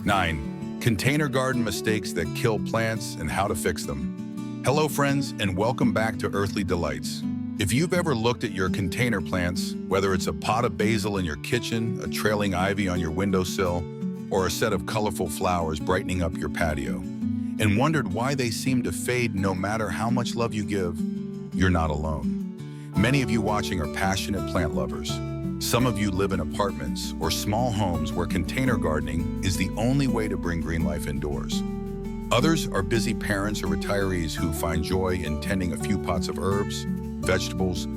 9. Container garden mistakes that kill plants and how to fix them. Hello friends, and welcome back to Earthly Delights. If you've ever looked at your container plants, whether it's a pot of basil in your kitchen, a trailing ivy on your windowsill, or a set of colorful flowers brightening up your patio, and wondered why they seem to fade no matter how much love you give, you're not alone. Many of you watching are passionate plant lovers. Some of you live in apartments or small homes where container gardening is the only way to bring green life indoors. Others are busy parents or retirees who find joy in tending a few pots of herbs, vegetables,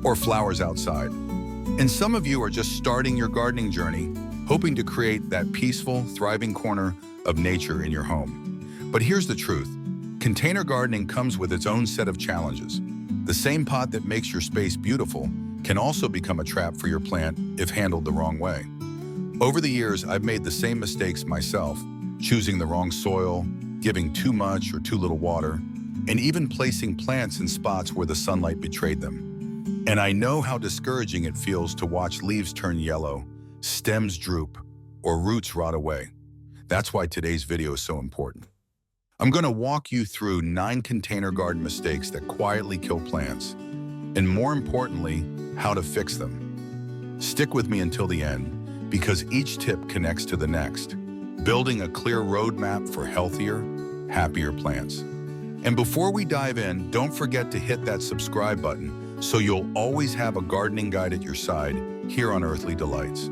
or flowers outside. And some of you are just starting your gardening journey, hoping to create that peaceful, thriving corner of nature in your home. But here's the truth. Container gardening comes with its own set of challenges. The same pot that makes your space beautiful can also become a trap for your plant if handled the wrong way. Over the years, I've made the same mistakes myself, choosing the wrong soil, giving too much or too little water, and even placing plants in spots where the sunlight betrayed them. And I know how discouraging it feels to watch leaves turn yellow, stems droop, or roots rot away. That's why today's video is so important. I'm going to walk you through 9 container garden mistakes that quietly kill plants, and more importantly, how to fix them. Stick with me until the end, because each tip connects to the next, building a clear roadmap for healthier, happier plants. And before we dive in, don't forget to hit that subscribe button so you'll always have a gardening guide at your side here on Earthly Delights.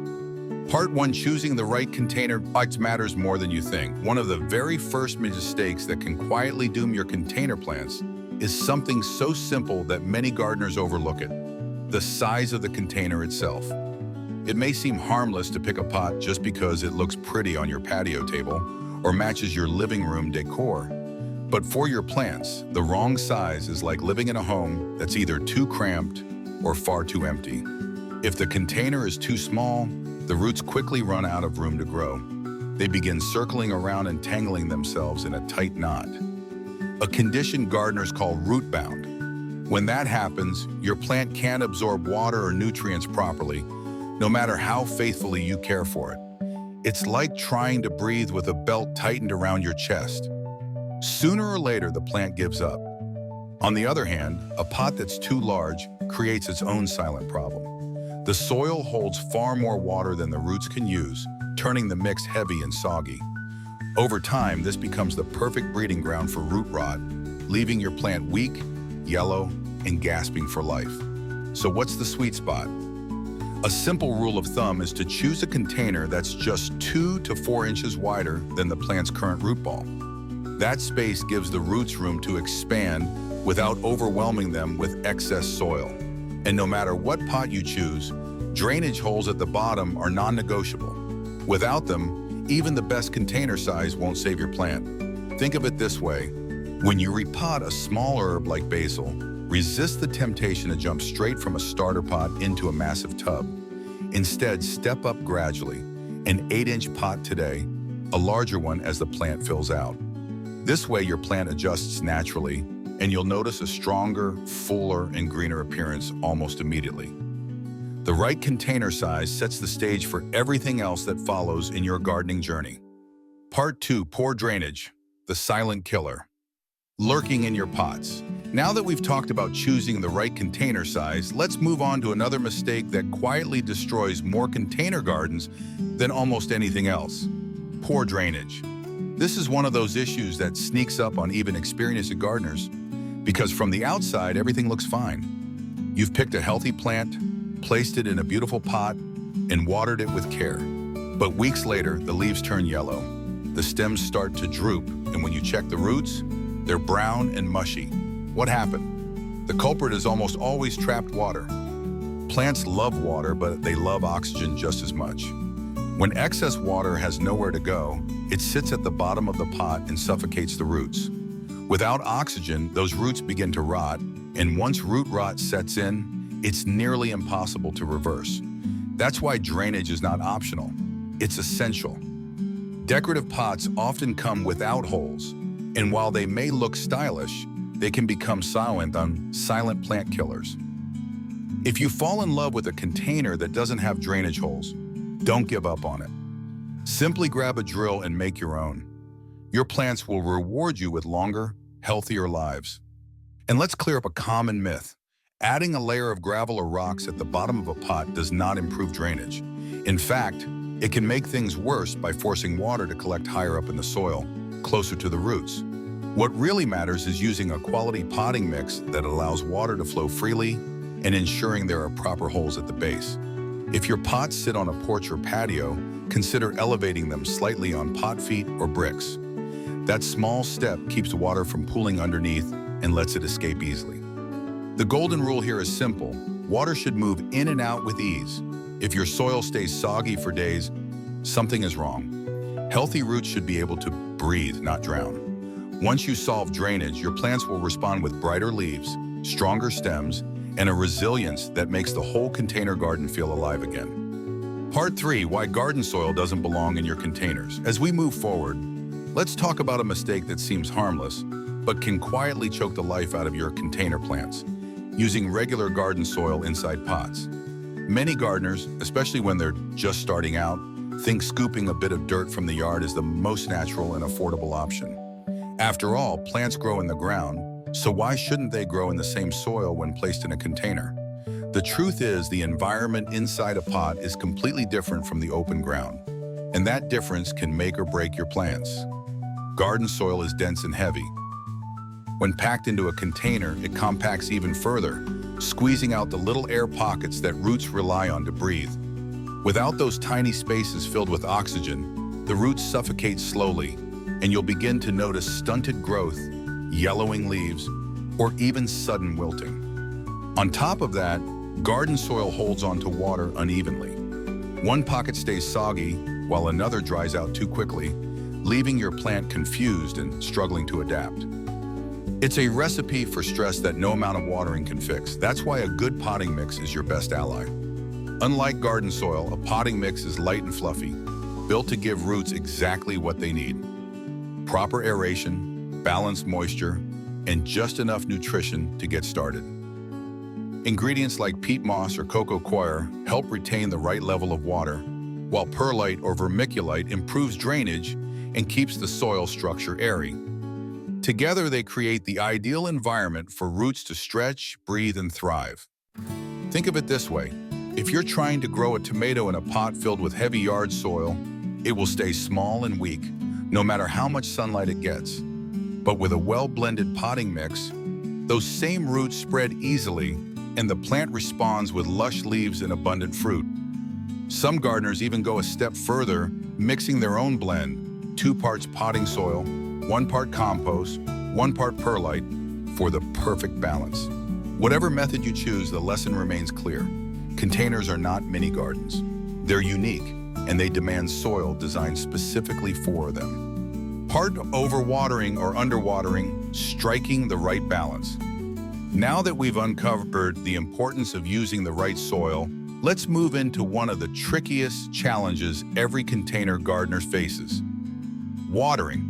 Part 1, choosing the right container matters more than you think. One of the very first mistakes that can quietly doom your container plants is something so simple that many gardeners overlook it: the size of the container itself. It may seem harmless to pick a pot just because it looks pretty on your patio table or matches your living room decor. But for your plants, the wrong size is like living in a home that's either too cramped or far too empty. If the container is too small, the roots quickly run out of room to grow. They begin circling around and tangling themselves in a tight knot, a condition gardeners call root bound. When that happens, your plant can't absorb water or nutrients properly, no matter how faithfully you care for it. It's like trying to breathe with a belt tightened around your chest. Sooner or later, the plant gives up. On the other hand, a pot that's too large creates its own silent problem. The soil holds far more water than the roots can use, turning the mix heavy and soggy. Over time, this becomes the perfect breeding ground for root rot, leaving your plant weak, yellow, and gasping for life. So what's the sweet spot? A simple rule of thumb is to choose a container that's just 2 to 4 inches wider than the plant's current root ball. That space gives the roots room to expand without overwhelming them with excess soil. And no matter what pot you choose, drainage holes at the bottom are non-negotiable. Without them, even the best container size won't save your plant. Think of it this way: when you repot a small herb like basil, resist the temptation to jump straight from a starter pot into a massive tub. Instead, step up gradually. An 8-inch pot today, a larger one as the plant fills out. This way your plant adjusts naturally, and you'll notice a stronger, fuller, and greener appearance almost immediately. The right container size sets the stage for everything else that follows in your gardening journey. Part 2, poor drainage, the silent killer. Lurking in your pots. Now that we've talked about choosing the right container size, let's move on to another mistake that quietly destroys more container gardens than almost anything else: poor drainage. This is one of those issues that sneaks up on even experienced gardeners, because from the outside, everything looks fine. You've picked a healthy plant, placed it in a beautiful pot, and watered it with care. But weeks later, the leaves turn yellow. The stems start to droop, and when you check the roots, they're brown and mushy. What happened? The culprit is almost always trapped water. Plants love water, but they love oxygen just as much. When excess water has nowhere to go, it sits at the bottom of the pot and suffocates the roots. Without oxygen, those roots begin to rot, and once root rot sets in, it's nearly impossible to reverse. That's why drainage is not optional. It's essential. Decorative pots often come without holes, and while they may look stylish, they can become silent plant killers. If you fall in love with a container that doesn't have drainage holes, don't give up on it. Simply grab a drill and make your own. Your plants will reward you with longer, healthier lives. And let's clear up a common myth. Adding a layer of gravel or rocks at the bottom of a pot does not improve drainage. In fact, it can make things worse by forcing water to collect higher up in the soil, closer to the roots. What really matters is using a quality potting mix that allows water to flow freely and ensuring there are proper holes at the base. If your pots sit on a porch or patio, consider elevating them slightly on pot feet or bricks. That small step keeps water from pooling underneath and lets it escape easily. The golden rule here is simple. Water should move in and out with ease. If your soil stays soggy for days, something is wrong. Healthy roots should be able to breathe, not drown. Once you solve drainage, your plants will respond with brighter leaves, stronger stems, and a resilience that makes the whole container garden feel alive again. Part 3, why garden soil doesn't belong in your containers. As we move forward, let's talk about a mistake that seems harmless, but can quietly choke the life out of your container plants, using regular garden soil inside pots. Many gardeners, especially when they're just starting out, think scooping a bit of dirt from the yard is the most natural and affordable option. After all, plants grow in the ground, so why shouldn't they grow in the same soil when placed in a container? The truth is, the environment inside a pot is completely different from the open ground, and that difference can make or break your plants. Garden soil is dense and heavy. When packed into a container, it compacts even further, squeezing out the little air pockets that roots rely on to breathe. Without those tiny spaces filled with oxygen, the roots suffocate slowly, and you'll begin to notice stunted growth, yellowing leaves, or even sudden wilting. On top of that, garden soil holds onto water unevenly. One pocket stays soggy, while another dries out too quickly, leaving your plant confused and struggling to adapt. It's a recipe for stress that no amount of watering can fix. That's why a good potting mix is your best ally. Unlike garden soil, a potting mix is light and fluffy, built to give roots exactly what they need. Proper aeration, balanced moisture, and just enough nutrition to get started. Ingredients like peat moss or cocoa coir help retain the right level of water, while perlite or vermiculite improves drainage and keeps the soil structure airy. Together, they create the ideal environment for roots to stretch, breathe, and thrive. Think of it this way. If you're trying to grow a tomato in a pot filled with heavy yard soil, it will stay small and weak, no matter how much sunlight it gets. But with a well-blended potting mix, those same roots spread easily, and the plant responds with lush leaves and abundant fruit. Some gardeners even go a step further, mixing their own blend, 2 parts potting soil, 1 part compost, 1 part perlite, for the perfect balance. Whatever method you choose, the lesson remains clear. Containers are not mini gardens. They're unique, and they demand soil designed specifically for them. Part overwatering or underwatering, striking the right balance. Now that we've uncovered the importance of using the right soil, let's move into one of the trickiest challenges every container gardener faces. Watering.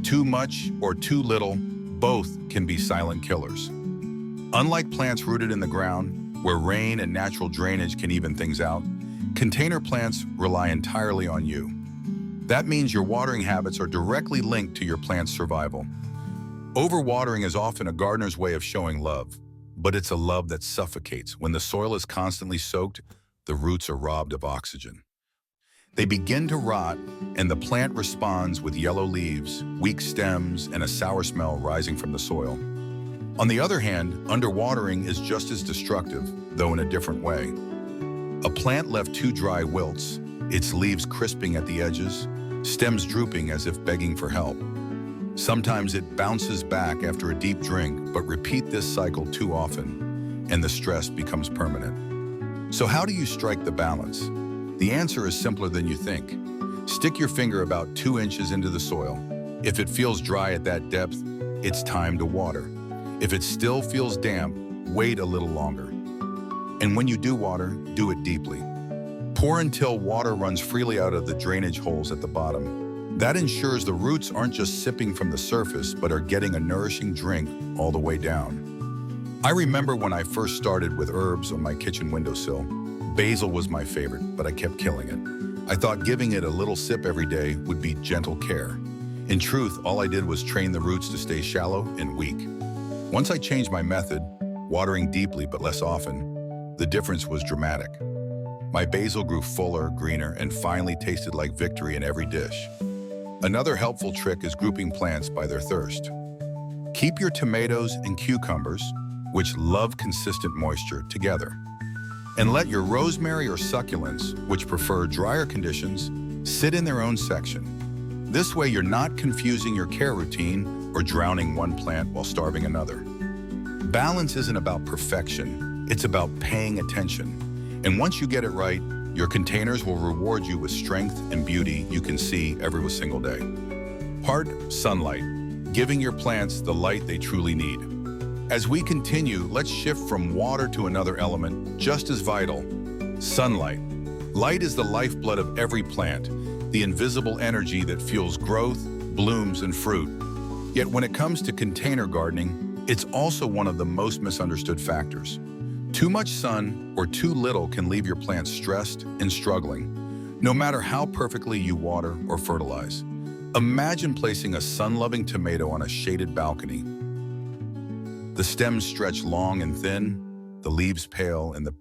Too much or too little, both can be silent killers. Unlike plants rooted in the ground, where rain and natural drainage can even things out, container plants rely entirely on you. That means your watering habits are directly linked to your plant's survival. Overwatering is often a gardener's way of showing love, but it's a love that suffocates. When the soil is constantly soaked, the roots are robbed of oxygen. They begin to rot, and the plant responds with yellow leaves, weak stems, and a sour smell rising from the soil. On the other hand, underwatering is just as destructive, though in a different way. A plant left too dry wilts, its leaves crisping at the edges, stems drooping as if begging for help. Sometimes it bounces back after a deep drink, but repeat this cycle too often, and the stress becomes permanent. So how do you strike the balance? The answer is simpler than you think. Stick your finger about 2 inches into the soil. If it feels dry at that depth, it's time to water. If it still feels damp, wait a little longer. And when you do water, do it deeply. Pour until water runs freely out of the drainage holes at the bottom. That ensures the roots aren't just sipping from the surface, but are getting a nourishing drink all the way down. I remember when I first started with herbs on my kitchen windowsill. Basil was my favorite, but I kept killing it. I thought giving it a little sip every day would be gentle care. In truth, all I did was train the roots to stay shallow and weak. Once I changed my method, watering deeply but less often, the difference was dramatic. My basil grew fuller, greener, and finally tasted like victory in every dish. Another helpful trick is grouping plants by their thirst. Keep your tomatoes and cucumbers, which love consistent moisture, together. And let your rosemary or succulents, which prefer drier conditions, sit in their own section. This way you're not confusing your care routine or drowning one plant while starving another. Balance isn't about perfection, it's about paying attention. And once you get it right, your containers will reward you with strength and beauty you can see every single day. Part sunlight, giving your plants the light they truly need. As we continue, let's shift from water to another element just as vital: sunlight. Light is the lifeblood of every plant, the invisible energy that fuels growth, blooms, and fruit. Yet when it comes to container gardening, it's also one of the most misunderstood factors. Too much sun or too little can leave your plants stressed and struggling, no matter how perfectly you water or fertilize. Imagine placing a sun-loving tomato on a shaded balcony. The stems stretch long and thin, the leaves pale, and the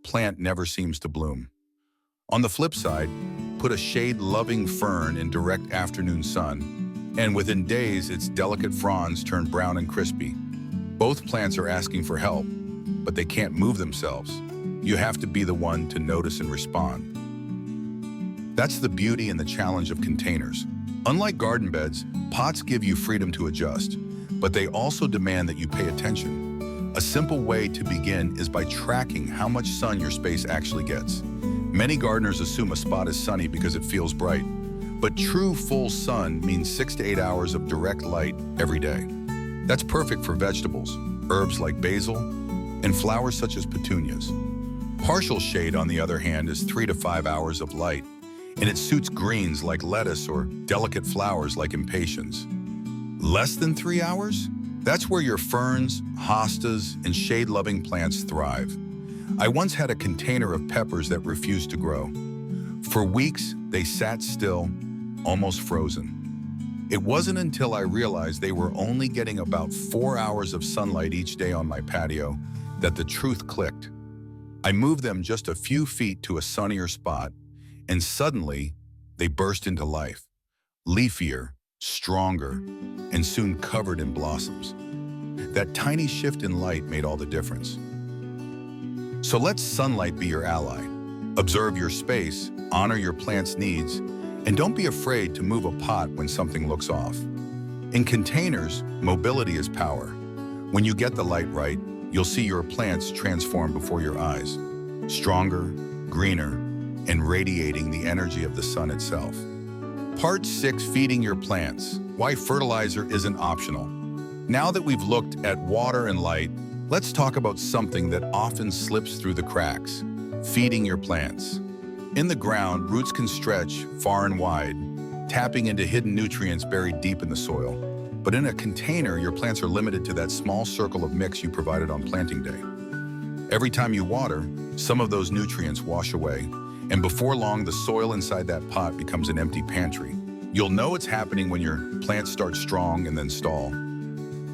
plant never seems to bloom. On the flip side, put a shade-loving fern in direct afternoon sun, and within days its delicate fronds turn brown and crispy. Both plants are asking for help, but they can't move themselves. You have to be the one to notice and respond. That's the beauty and the challenge of containers. Unlike garden beds, pots give you freedom to adjust, but they also demand that you pay attention. A simple way to begin is by tracking how much sun your space actually gets. Many gardeners assume a spot is sunny because it feels bright, but true full sun means 6 to 8 hours of direct light every day. That's perfect for vegetables, herbs like basil, and flowers such as petunias. Partial shade, on the other hand, is 3 to 5 hours of light, and it suits greens like lettuce or delicate flowers like impatiens. Less than 3 hours? That's where your ferns, hostas, and shade-loving plants thrive. I once had a container of peppers that refused to grow. For weeks, they sat still, almost frozen. It wasn't until I realized they were only getting about 4 hours of sunlight each day on my patio that the truth clicked. I moved them just a few feet to a sunnier spot, and suddenly, they burst into life, leafier, stronger, and soon covered in blossoms. That tiny shift in light made all the difference. So let sunlight be your ally. Observe your space, honor your plant's needs, and don't be afraid to move a pot when something looks off. In containers, mobility is power. When you get the light right, you'll see your plants transform before your eyes, stronger, greener, and radiating the energy of the sun itself. Part 6, feeding your plants. Why fertilizer isn't optional. Now that we've looked at water and light, let's talk about something that often slips through the cracks: feeding your plants. In the ground, roots can stretch far and wide, tapping into hidden nutrients buried deep in the soil. But in a container, your plants are limited to that small circle of mix you provided on planting day. Every time you water, some of those nutrients wash away, and before long, the soil inside that pot becomes an empty pantry. You'll know it's happening when your plants start strong and then stall.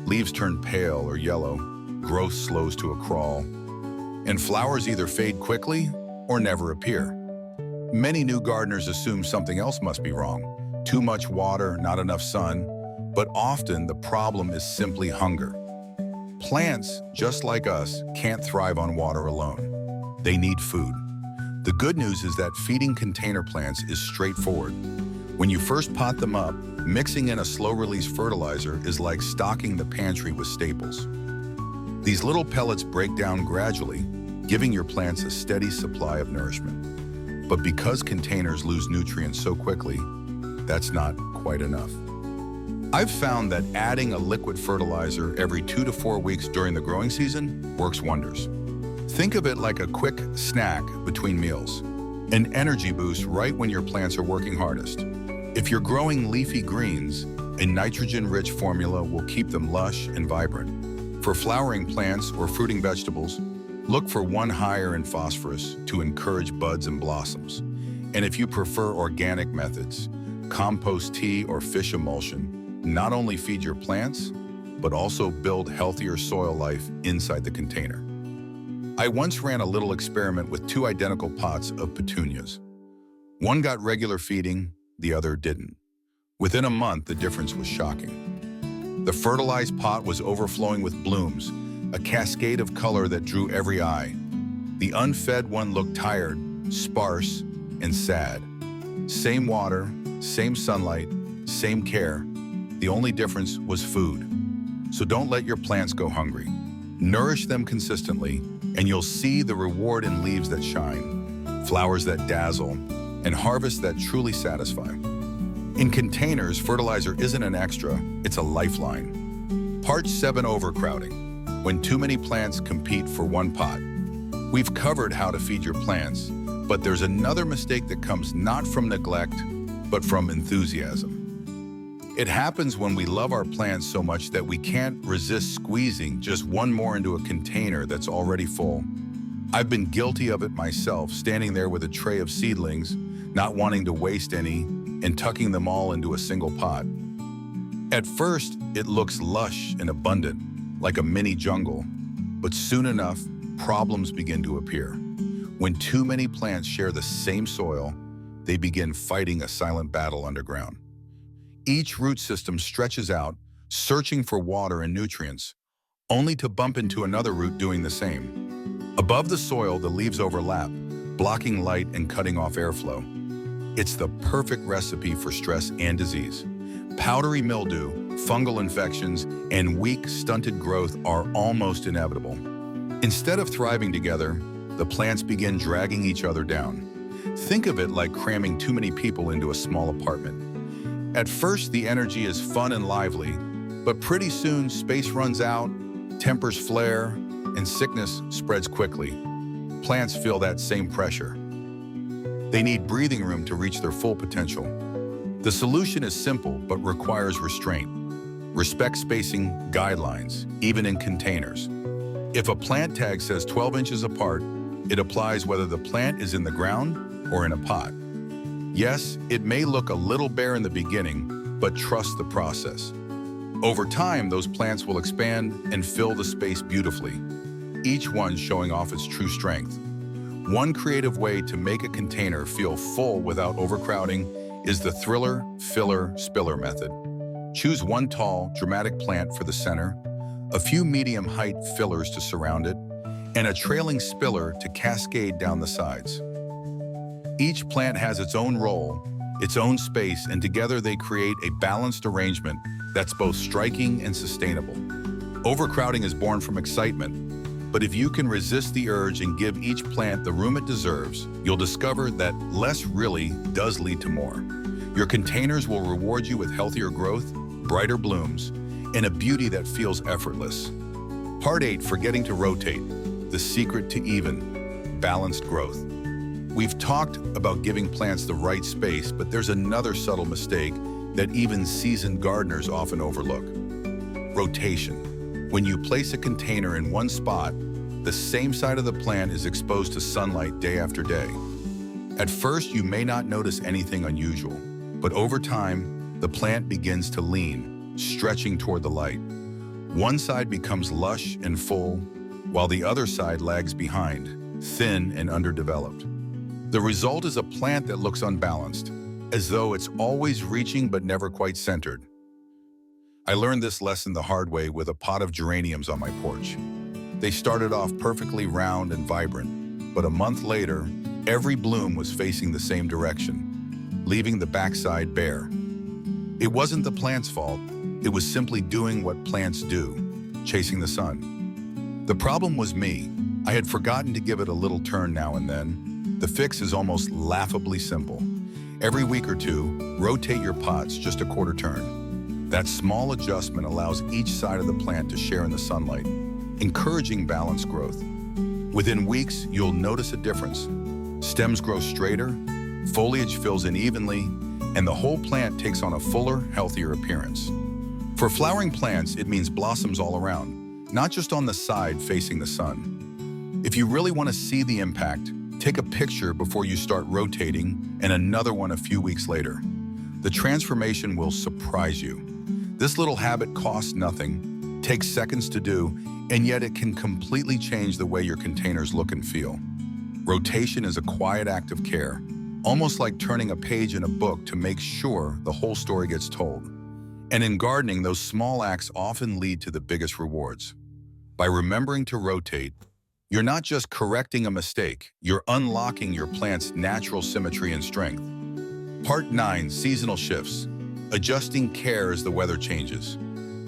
Leaves turn pale or yellow, growth slows to a crawl, and flowers either fade quickly or never appear. Many new gardeners assume something else must be wrong: too much water, not enough sun, but often the problem is simply hunger. Plants, just like us, can't thrive on water alone. They need food. The good news is that feeding container plants is straightforward. When you first pot them up, mixing in a slow-release fertilizer is like stocking the pantry with staples. These little pellets break down gradually, giving your plants a steady supply of nourishment. But because containers lose nutrients so quickly, that's not quite enough. I've found that adding a liquid fertilizer every 2 to 4 weeks during the growing season works wonders. Think of it like a quick snack between meals, an energy boost right when your plants are working hardest. If you're growing leafy greens, a nitrogen-rich formula will keep them lush and vibrant. For flowering plants or fruiting vegetables, look for one higher in phosphorus to encourage buds and blossoms. And if you prefer organic methods, compost tea or fish emulsion not only feed your plants, but also build healthier soil life inside the container. I once ran a little experiment with two identical pots of petunias. One got regular feeding, the other didn't. Within a month, the difference was shocking. The fertilized pot was overflowing with blooms, a cascade of color that drew every eye. The unfed one looked tired, sparse, and sad. Same water, same sunlight, same care. The only difference was food. So don't let your plants go hungry. Nourish them consistently, and you'll see the reward in leaves that shine, flowers that dazzle, and harvests that truly satisfy. In containers, fertilizer isn't an extra, it's a lifeline. Part 7: overcrowding. When too many plants compete for one pot. We've covered how to feed your plants, but there's another mistake that comes not from neglect, but from enthusiasm. It happens when we love our plants so much that we can't resist squeezing just one more into a container that's already full. I've been guilty of it myself, standing there with a tray of seedlings, not wanting to waste any, and tucking them all into a single pot. At first, it looks lush and abundant, like a mini jungle, but soon enough, problems begin to appear. When too many plants share the same soil, they begin fighting a silent battle underground. Each root system stretches out, searching for water and nutrients, only to bump into another root doing the same. Above the soil, the leaves overlap, blocking light and cutting off airflow. It's the perfect recipe for stress and disease. Powdery mildew, fungal infections, and weak, stunted growth are almost inevitable. Instead of thriving together, the plants begin dragging each other down. Think of it like cramming too many people into a small apartment. At first, the energy is fun and lively, but pretty soon space runs out, tempers flare, and sickness spreads quickly. Plants feel that same pressure. They need breathing room to reach their full potential. The solution is simple but requires restraint. Respect spacing guidelines, even in containers. If a plant tag says 12 inches apart, it applies whether the plant is in the ground or in a pot. Yes, it may look a little bare in the beginning, but trust the process. Over time, those plants will expand and fill the space beautifully, each one showing off its true strength. One creative way to make a container feel full without overcrowding is the thriller, filler, spiller method. Choose one tall, dramatic plant for the center, a few medium-height fillers to surround it, and a trailing spiller to cascade down the sides. Each plant has its own role, its own space, and together they create a balanced arrangement that's both striking and sustainable. Overcrowding is born from excitement, but if you can resist the urge and give each plant the room it deserves, you'll discover that less really does lead to more. Your containers will reward you with healthier growth, brighter blooms, and a beauty that feels effortless. Part 8: forgetting to rotate, the secret to even, balanced growth. We've talked about giving plants the right space, but there's another subtle mistake that even seasoned gardeners often overlook: rotation. When you place a container in one spot, the same side of the plant is exposed to sunlight day after day. At first, you may not notice anything unusual, but over time, the plant begins to lean, stretching toward the light. One side becomes lush and full, while the other side lags behind, thin and underdeveloped. The result is a plant that looks unbalanced, as though it's always reaching but never quite centered. I learned this lesson the hard way with a pot of geraniums on my porch. They started off perfectly round and vibrant, but a month later, every bloom was facing the same direction, leaving the backside bare. It wasn't the plant's fault. It was simply doing what plants do, chasing the sun. The problem was me. I had forgotten to give it a little turn now and then. The fix is almost laughably simple. Every week or two, rotate your pots just a quarter turn. That small adjustment allows each side of the plant to share in the sunlight, encouraging balanced growth. Within weeks, you'll notice a difference. Stems grow straighter, foliage fills in evenly, and the whole plant takes on a fuller, healthier appearance. For flowering plants, it means blossoms all around, not just on the side facing the sun. If you really want to see the impact, Take a picture before you start rotating and another one a few weeks later. The transformation will surprise you. This little habit costs nothing, takes seconds to do, and yet it can completely change the way your containers look and feel. Rotation is a quiet act of care, almost like turning a page in a book to make sure the whole story gets told. And in gardening, those small acts often lead to the biggest rewards. By remembering to rotate, you're not just correcting a mistake, you're unlocking your plant's natural symmetry and strength. Part 9, Seasonal Shifts. Adjusting care as the weather changes.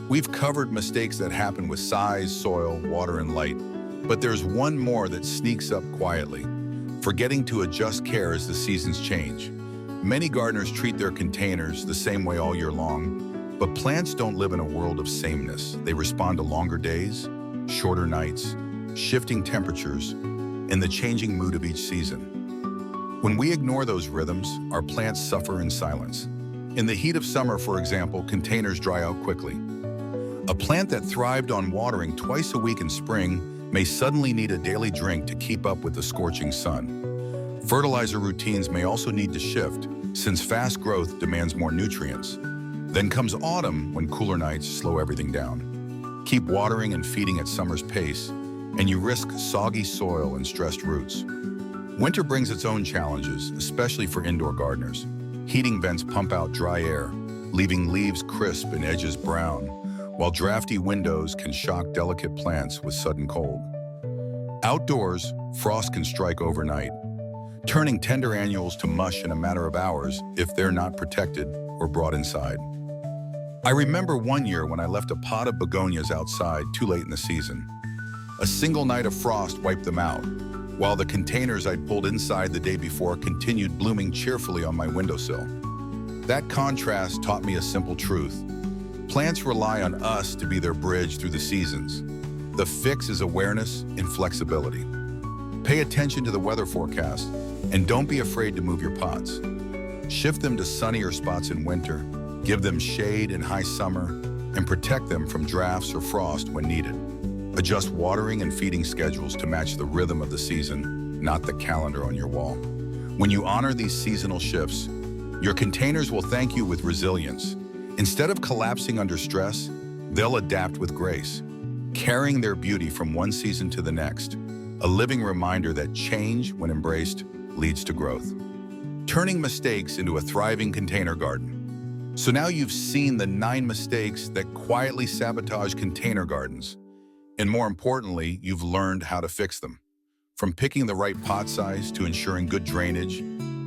We've covered mistakes that happen with size, soil, water, and light, but there's one more that sneaks up quietly: forgetting to adjust care as the seasons change. Many gardeners treat their containers the same way all year long, but plants don't live in a world of sameness. They respond to longer days, shorter nights, shifting temperatures, and the changing mood of each season. When we ignore those rhythms, our plants suffer in silence. In the heat of summer, for example, containers dry out quickly. A plant that thrived on watering twice a week in spring may suddenly need a daily drink to keep up with the scorching sun. Fertilizer routines may also need to shift, since fast growth demands more nutrients. Then comes autumn, when cooler nights slow everything down. Keep watering and feeding at summer's pace, and you risk soggy soil and stressed roots. Winter brings its own challenges, especially for indoor gardeners. Heating vents pump out dry air, leaving leaves crisp and edges brown, while drafty windows can shock delicate plants with sudden cold. Outdoors, frost can strike overnight, turning tender annuals to mush in a matter of hours if they're not protected or brought inside. I remember one year when I left a pot of begonias outside too late in the season. A single night of frost wiped them out, while the containers I'd pulled inside the day before continued blooming cheerfully on my windowsill. That contrast taught me a simple truth. Plants rely on us to be their bridge through the seasons. The fix is awareness and flexibility. Pay attention to the weather forecast, and don't be afraid to move your pots. Shift them to sunnier spots in winter, give them shade in high summer, and protect them from drafts or frost when needed. Adjust watering and feeding schedules to match the rhythm of the season, not the calendar on your wall. When you honor these seasonal shifts, your containers will thank you with resilience. Instead of collapsing under stress, they'll adapt with grace, carrying their beauty from one season to the next, a living reminder that change, when embraced, leads to growth. Turning mistakes into a thriving container garden. So now you've seen the 9 mistakes that quietly sabotage container gardens. And more importantly, you've learned how to fix them. From picking the right pot size to ensuring good drainage,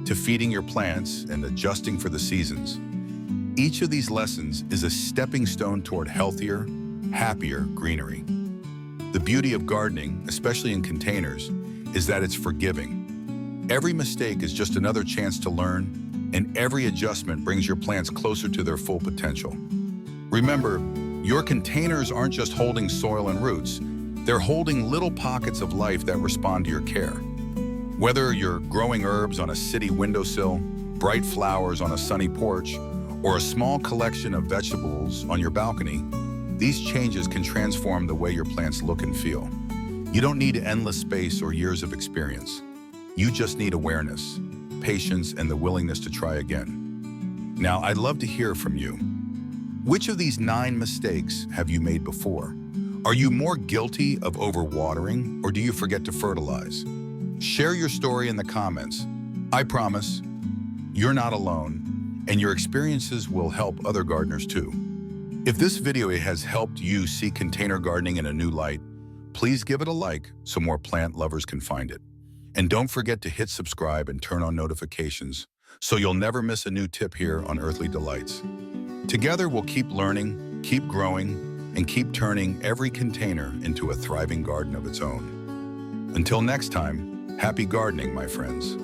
to feeding your plants and adjusting for the seasons. Each of these lessons is a stepping stone toward healthier, happier greenery. The beauty of gardening, especially in containers, is that it's forgiving. Every mistake is just another chance to learn, and every adjustment brings your plants closer to their full potential. Remember, your containers aren't just holding soil and roots, they're holding little pockets of life that respond to your care. Whether you're growing herbs on a city windowsill, bright flowers on a sunny porch, or a small collection of vegetables on your balcony, these changes can transform the way your plants look and feel. You don't need endless space or years of experience. You just need awareness, patience, and the willingness to try again. Now, I'd love to hear from you. Which of these 9 mistakes have you made before? Are you more guilty of overwatering, or do you forget to fertilize? Share your story in the comments. I promise, you're not alone, and your experiences will help other gardeners too. If this video has helped you see container gardening in a new light, please give it a like so more plant lovers can find it. And don't forget to hit subscribe and turn on notifications so you'll never miss a new tip here on Earthly Delights. Together, we'll keep learning, keep growing, and keep turning every container into a thriving garden of its own. Until next time, happy gardening, my friends.